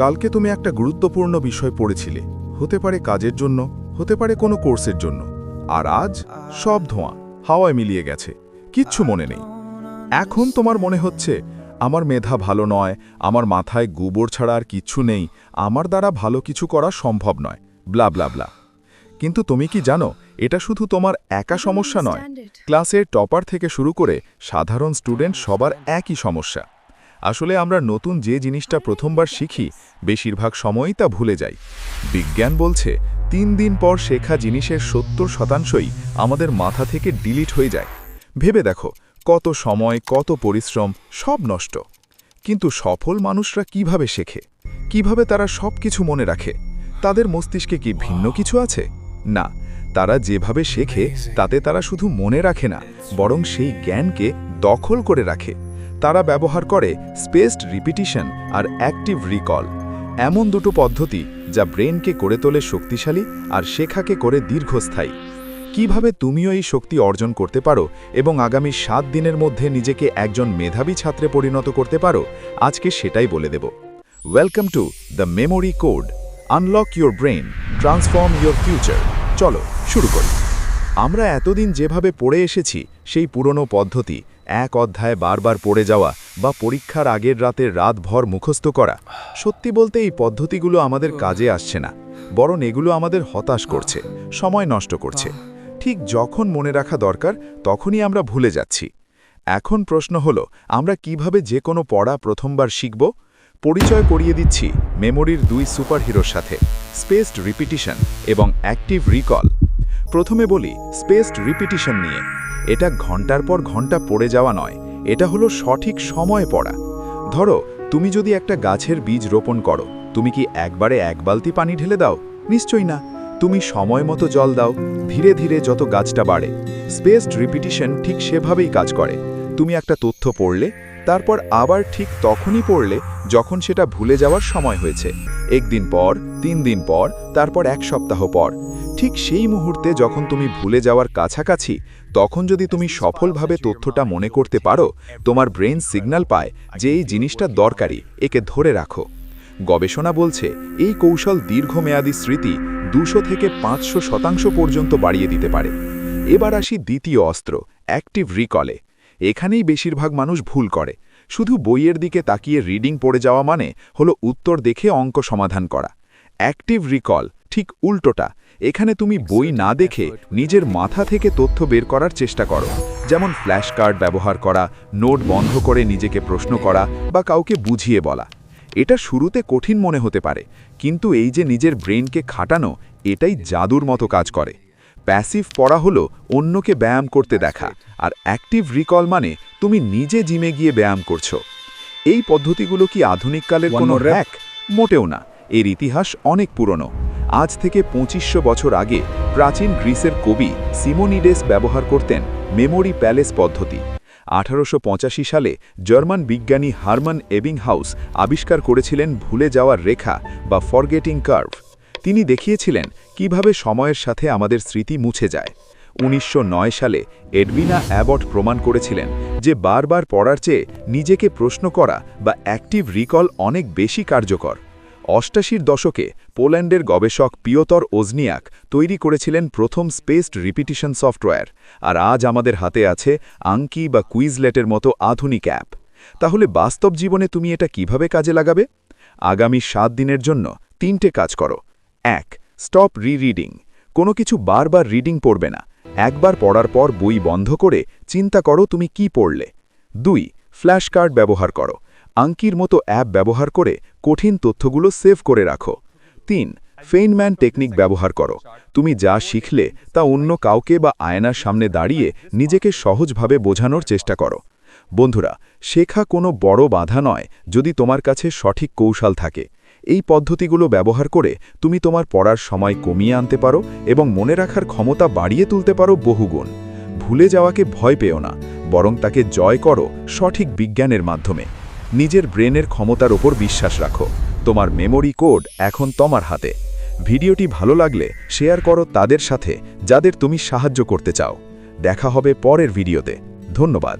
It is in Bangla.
কালকে তুমি একটা গুরুত্বপূর্ণ বিষয় পড়েছিলে, হতে পারে কাজের জন্য, হতে পারে কোনো কোর্সের জন্য, আর আজ সব ধোঁয়া হাওয়ায় মিলিয়ে গেছে, কিচ্ছু মনে নেই। এখন তোমার মনে হচ্ছে আমার মেধা ভালো নয়, আমার মাথায় গোবর ছাড়া আর কিচ্ছু নেই, আমার দ্বারা ভালো কিছু করা সম্ভব নয়, ব্লা ব্লা ব্লা। কিন্তু তুমি কি জানো, এটা শুধু তোমার একা সমস্যা নয়। ক্লাসের টপার থেকে শুরু করে সাধারণ স্টুডেন্ট সবার একই সমস্যা। আসলে আমরা নতুন যে জিনিসটা প্রথমবার শিখি, বেশিরভাগ সময়ই তা ভুলে যাই। বিজ্ঞান বলছে 3 দিন পর শেখা জিনিসের 70% আমাদের মাথা থেকে ডিলিট হয়ে যায়। ভেবে দেখো, কত সময়, কত পরিশ্রম, সব নষ্ট। কিন্তু সফল মানুষরা কিভাবে শেখে? কিভাবে তারা সব কিছু মনে রাখে? তাদের মস্তিষ্কে কি ভিন্ন কিছু আছে? না, তারা যেভাবে শেখে তাতে তারা শুধু মনে রাখে না, বরং সেই জ্ঞানকে দখল করে রাখে। তারা ব্যবহার করে স্পেসড রিপিটিশন আর অ্যাক্টিভ রিকল, এমন দুটো পদ্ধতি যা ব্রেনকে করে তোলে শক্তিশালী আর শেখাকে করে দীর্ঘস্থায়ী। কিভাবে তুমিও এই শক্তি অর্জন করতে পারো এবং আগামী 7 দিনের মধ্যে নিজেকে একজন মেধাবী ছাত্রে পরিণত করতে পারো, আজকে সেটাই বলে দেব। Welcome to the memory code. Unlock your brain, transform your future. চলো শুরু করি। আমরা এতদিন যেভাবে পড়ে এসেছি, সেই পুরনো পদ্ধতি, এক অধ্যায় বারবার পড়ে যাওয়া বা পরীক্ষার আগের রাতের রাতভর মুখস্থ করা, সত্যি বলতে এই পদ্ধতিগুলো আমাদের কাজে আসছে না, বরং এগুলো আমাদের হতাশ করছে, সময় নষ্ট করছে। ঠিক যখন মনে রাখা দরকার তখনই আমরা ভুলে যাচ্ছি। এখন প্রশ্ন হলো, আমরা কিভাবে যে কোনো পড়া প্রথমবার শিখব? পরিচয় করিয়ে দিচ্ছি মেমোরির 2 সুপারহিরোর সাথে, স্পেসড রিপিটিশন এবং অ্যাক্টিভ রিকল। প্রথমে বলি স্পেসড রিপিটিশন নিয়ে। এটা ঘন্টার পর ঘন্টা পড়ে যাওয়া নয়, এটা হলো সঠিক সময়ে পড়া। ধরো, তুমি যদি একটা গাছের বীজ রোপণ করো, তুমি কি একবারে 1 বালতি পানি ঢেলে দাও? নিশ্চয়ই না। তুমি সময় মতো জল দাও, ধীরে ধীরে যত গাছটা বাড়ে। স্পেসড রিপিটিশন ঠিক সেভাবেই কাজ করে। তুমি একটা তথ্য পড়লে, তারপর আবার ঠিক তখনই পড়লে যখন সেটা ভুলে যাওয়ার সময় হয়েছে। 1 দিন পর, 3 দিন পর, তারপর 1 সপ্তাহ পর। ঠিক সেই মুহূর্তে যখন তুমি ভুলে যাওয়ার কাছাকাছি, তখন যদি তুমি সফলভাবে তথ্যটা মনে করতে পারো, তোমার ব্রেন সিগন্যাল পায় যে এই জিনিসটা দরকারি, একে ধরে রাখো। গবেষণা বলছে এই কৌশল দীর্ঘমেয়াদী স্মৃতি 200 থেকে 500% পর্যন্ত বাড়িয়ে দিতে পারে। এবার আসি দ্বিতীয় অস্ত্র, অ্যাক্টিভ রিকলে। এখানেই বেশিরভাগ মানুষ ভুল করে। শুধু বইয়ের দিকে তাকিয়ে রিডিং পড়ে যাওয়া মানে হলো উত্তর দেখে অঙ্ক সমাধান করা। অ্যাক্টিভ রিকল ঠিক উল্টোটা। এখানে তুমি বই না দেখে নিজের মাথা থেকে তথ্য বের করার চেষ্টা করো, যেমন ফ্ল্যাশ কার্ড ব্যবহার করা, নোট বন্ধ করে নিজেকে প্রশ্ন করা বা কাউকে বুঝিয়ে বলা। এটা শুরুতে কঠিন মনে হতে পারে, কিন্তু এই যে নিজের ব্রেনকে খাটানো, এটাই জাদুর মতো কাজ করে। প্যাসিভ পড়া হলো অন্যকে ব্যায়াম করতে দেখা, আর অ্যাক্টিভ রিকল মানে তুমি নিজে জিমে গিয়ে ব্যায়াম করছো। এই পদ্ধতিগুলো কি আধুনিককালের কোনো হ্যাক? মোটেও না। এর ইতিহাস অনেক পুরনো। আজ থেকে 2500 বছর আগে প্রাচীন গ্রিসের কবি সিমোনিডেস ব্যবহার করতেন মেমোরি প্যালেস পদ্ধতি। 1885 সালে জার্মান বিজ্ঞানী হারমান এবিংহাউস আবিষ্কার করেছিলেন ভুলে যাওয়ার রেখা বা ফরগেটিং কার্ভ। তিনি দেখিয়েছিলেন কিভাবে সময়ের সাথে আমাদের স্মৃতি মুছে যায়। 1909 সালে এডভিনা অ্যাবট প্রমাণ করেছিলেন যে বারবার পড়ার চেয়ে নিজেকে প্রশ্ন করা বা অ্যাক্টিভ রিকল অনেক বেশি কার্যকর। 88 দশকে পোল্যান্ডের গবেষক পিওতর ওজনিয়াক তৈরি করেছিলেন প্রথম স্পেসড রিপিটিশন সফটওয়্যার, আর আজ আমাদের হাতে আছে আঙ্কি বা কুইজলেটের মতো আধুনিক অ্যাপ। তাহলে বাস্তব জীবনে তুমি এটা কিভাবে কাজে লাগাবে? আগামী 7 দিনের জন্য 3টে কাজ করো। 1. Stop reading. কোনো কিছু বারবার রিডিং পড়বে না। একবার পড়ার পর বই বন্ধ করে চিন্তা করো তুমি কি পড়লে। 2. ফ্ল্যাশ কার্ড ব্যবহার করো। আঙ্কির মতো অ্যাপ ব্যবহার করে কঠিন তথ্যগুলো সেভ করে রাখো। 3. ফেইনম্যান টেকনিক ব্যবহার করো। তুমি যা শিখলে তা অন্য কাউকে বা আয়নার সামনে দাঁড়িয়ে নিজেকে সহজভাবে বোঝানোর চেষ্টা করো। বন্ধুরা, শেখা কোনো বড় বাধা নয় যদি তোমার কাছে সঠিক কৌশল থাকে। এই পদ্ধতিগুলো ব্যবহার করে তুমি তোমার পড়ার সময় কমিয়ে আনতে পারো এবং মনে রাখার ক্ষমতা বাড়িয়ে তুলতে পারো বহুগুণ। ভুলে যাওয়াকে ভয় পেও না, বরং তাকে জয় করো সঠিক বিজ্ঞানের মাধ্যমে। নিজের ব্রেনের ক্ষমতার ওপর বিশ্বাস রাখো। তোমার মেমোরি কোড এখন তোমার হাতে। ভিডিওটি ভালো লাগলে শেয়ার করো তাদের সাথে যাদের তুমি সাহায্য করতে চাও। দেখা হবে পরের ভিডিওতে। ধন্যবাদ।